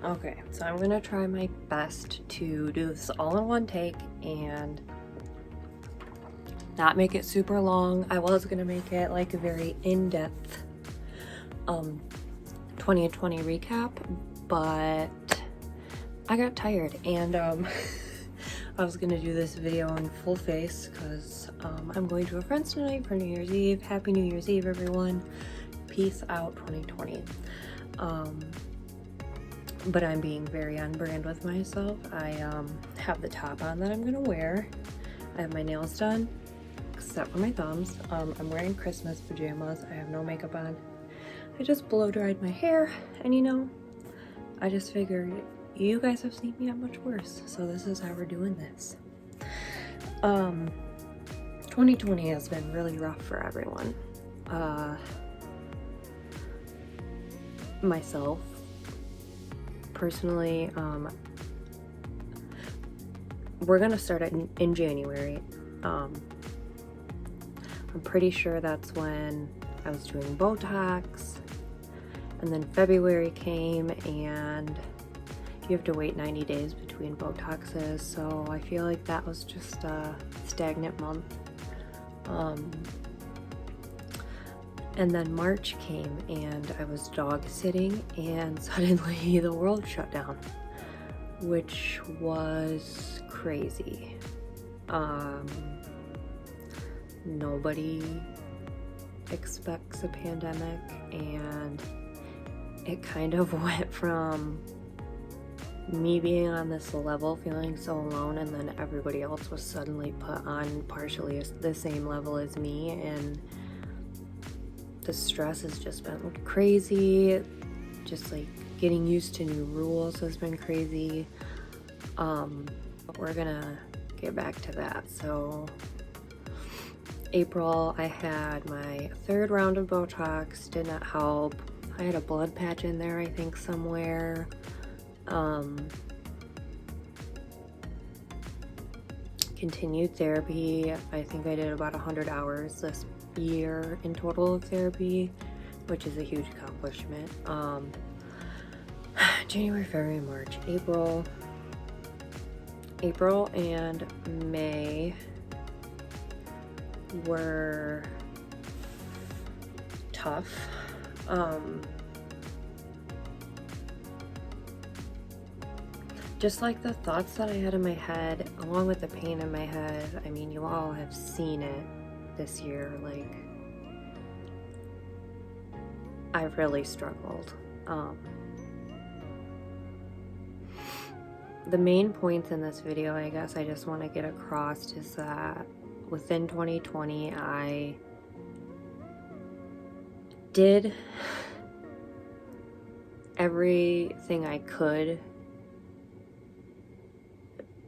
Okay, so I'm gonna try my best to do this all in one take and not make it super long. I was gonna make it like a very in-depth 2020 recap, but I got tired and I was gonna do this video in full face because I'm going to a friend's tonight for New Year's Eve. Happy New Year's Eve, everyone. Peace out 2020. But I'm being very on brand with myself. I have the top on that I'm gonna wear. I have my nails done, except for my thumbs. I'm wearing Christmas pajamas. I have no makeup on. I just blow dried my hair, and you know, I just figured you guys have seen me at much worse, so this is how we're doing this. 2020 has been really rough for everyone. Myself, personally, we're gonna start it in January. I'm pretty sure that's when I was doing Botox, and then February came and you have to wait 90 days between Botoxes, so I feel like that was just a stagnant month. And then March came and I was dog sitting and suddenly the world shut down, which was crazy. Nobody expects a pandemic, and it kind of went from me being on this level, feeling so alone, and then everybody else was suddenly put on partially the same level as me, and the stress has just been crazy. Just like getting used to new rules has been crazy. But we're gonna get back to that. So April, I had my third round of Botox, did not help. I had a blood patch in there, I think, somewhere. Continued therapy. I think I did about 100 hours this year in total of therapy, which is a huge accomplishment. January, February, March, April and May were tough. Just like the thoughts that I had in my head, along with the pain in my head. I mean, you all have seen it this year. Like, I've really struggled. The main points in this video, I guess I just want to get across, is that within 2020, I did everything I could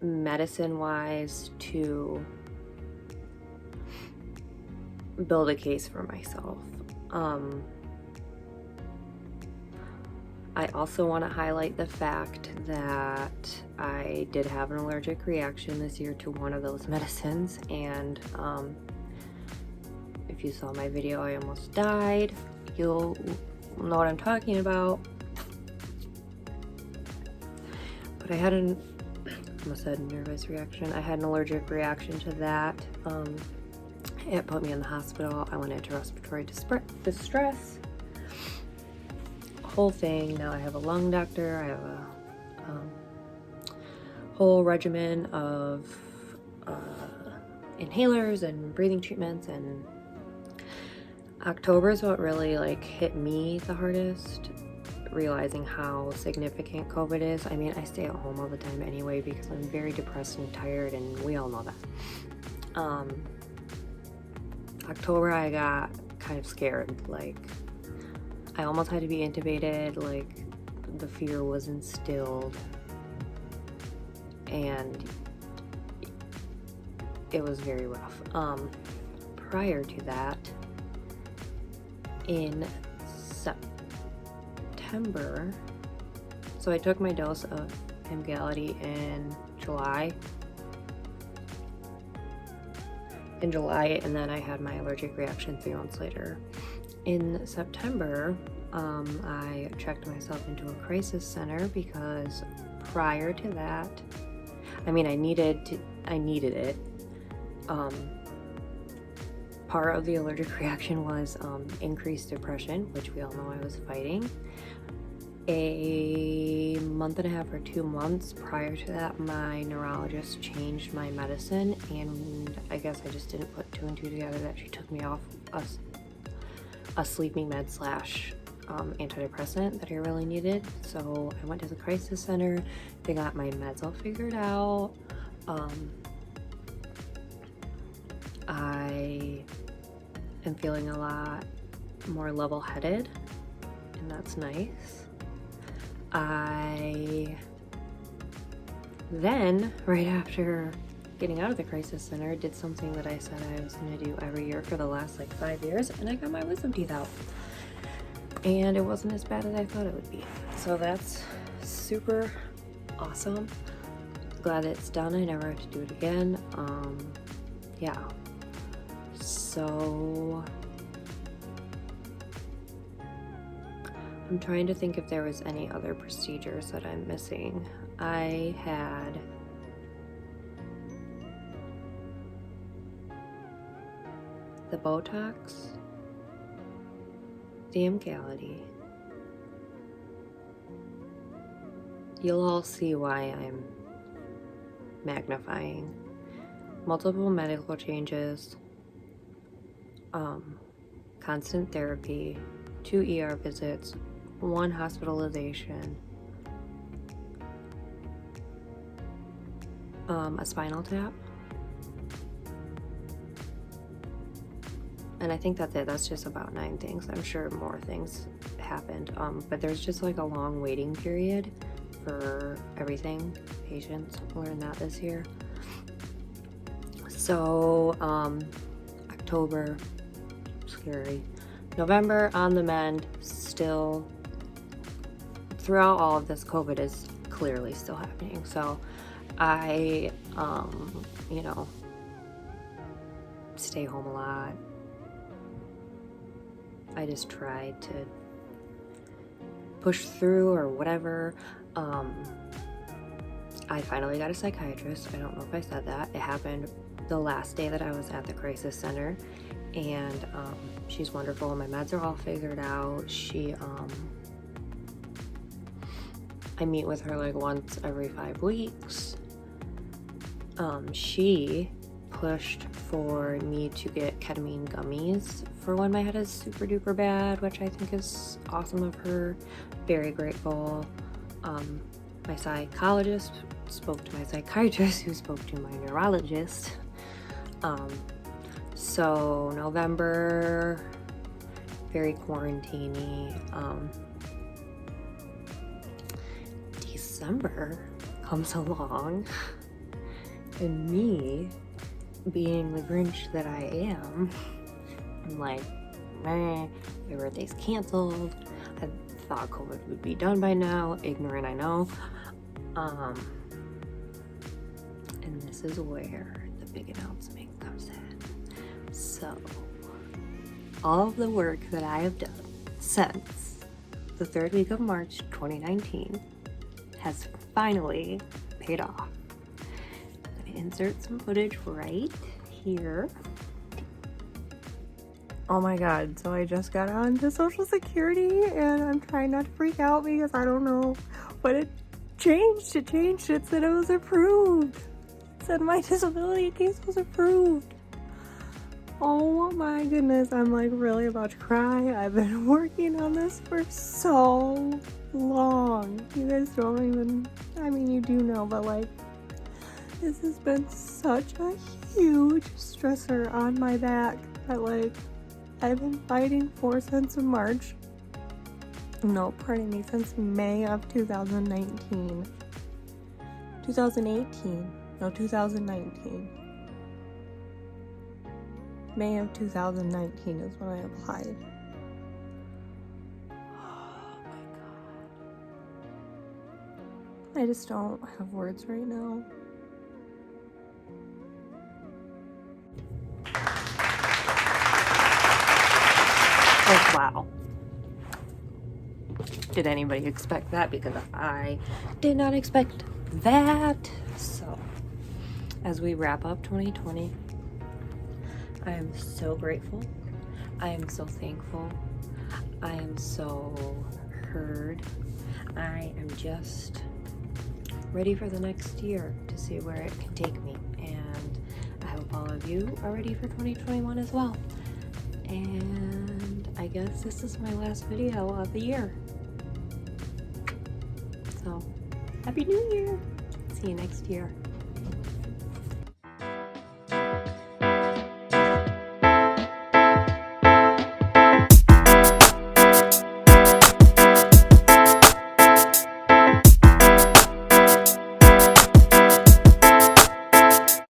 medicine-wise to build a case for myself. I also want to highlight the fact that I did have an allergic reaction this year to one of those medicines, and if you saw my video, I almost died. You'll know what I'm talking about. But I had almost said nervous reaction. I had an allergic reaction to that. It put me in the hospital. I went into respiratory distress. Whole thing. Now I have a lung doctor. I have a whole regimen of inhalers and breathing treatments, and October is what really like hit me the hardest, realizing how significant COVID is. I mean, I stay at home all the time anyway because I'm very depressed and tired, and we all know that. October, I got kind of scared. Like, I almost had to be intubated. Like, the fear was instilled, and it was very rough. Prior to that, in September, so I took my dose of Emgality in July, and then I had my allergic reaction 3 months later. In September, I checked myself into a crisis center because prior to that, I mean, I needed it. Part of the allergic reaction was increased depression, which we all know I was fighting. A month and a half or 2 months prior to that, my neurologist changed my medicine, and I guess I just didn't put 2 and 2 together that she took me off a sleeping med / antidepressant that I really needed. So I went to the crisis center. They got my meds all figured out. I am feeling a lot more level-headed, and that's nice. I then, right after getting out of the crisis center, did something that I said I was going to do every year for the last 5 years, and I got my wisdom teeth out. And it wasn't as bad as I thought it would be. So that's super awesome. Glad it's done. I never have to do it again. Yeah. So I'm trying to think if there was any other procedures that I'm missing. I had the Botox, the Emgality. You'll all see why I'm magnifying. Multiple medical changes, constant therapy, 2 ER visits, 1 hospitalization, a spinal tap, and I think that's it. That's just about 9 things. I'm sure more things happened, but there's just a long waiting period for everything. Patients learned that this year. So October, scary. November, on the mend. Still, throughout all of this, COVID is clearly still happening. So I stay home a lot. I just tried to push through or whatever. I finally got a psychiatrist. I don't know if I said that. It happened the last day that I was at the crisis center, and she's wonderful. My meds are all figured out. I meet with her once every 5 weeks. She pushed for me to get ketamine gummies for when my head is super duper bad, which I think is awesome of her. Very grateful. My psychologist spoke to my psychiatrist, who spoke to my neurologist. So November, very quarantine-y. December comes along, and me, being the Grinch that I am, I'm like, meh, my birthday's canceled. I thought COVID would be done by now. Ignorant, I know. And this is where the big announcement comes in. So, all of the work that I have done since the 3rd week of March 2019 has finally paid off. I'm going to insert some footage right here. Oh my god, so I just got on to Social Security, and I'm trying not to freak out because I don't know what it changed. It said it was approved. It said my disability case was approved. Oh my goodness, I'm really about to cry. I've been working on this for so long. You guys don't even, you do know, but this has been such a huge stressor on my back that I've been fighting for since March. No, pardon me, since May of 2019. 2018. No, 2019. May of 2019 is when I applied. Oh my god. I just don't have words right now. Wow. did anybody expect that? Because I did not expect that. So, as we wrap up 2020, I am so grateful. I am so thankful. I am so heard. I am just ready for the next year to see where it can take me. And I hope all of you are ready for 2021 as well. And I guess this is my last video of the year. So, Happy New Year! See you next year.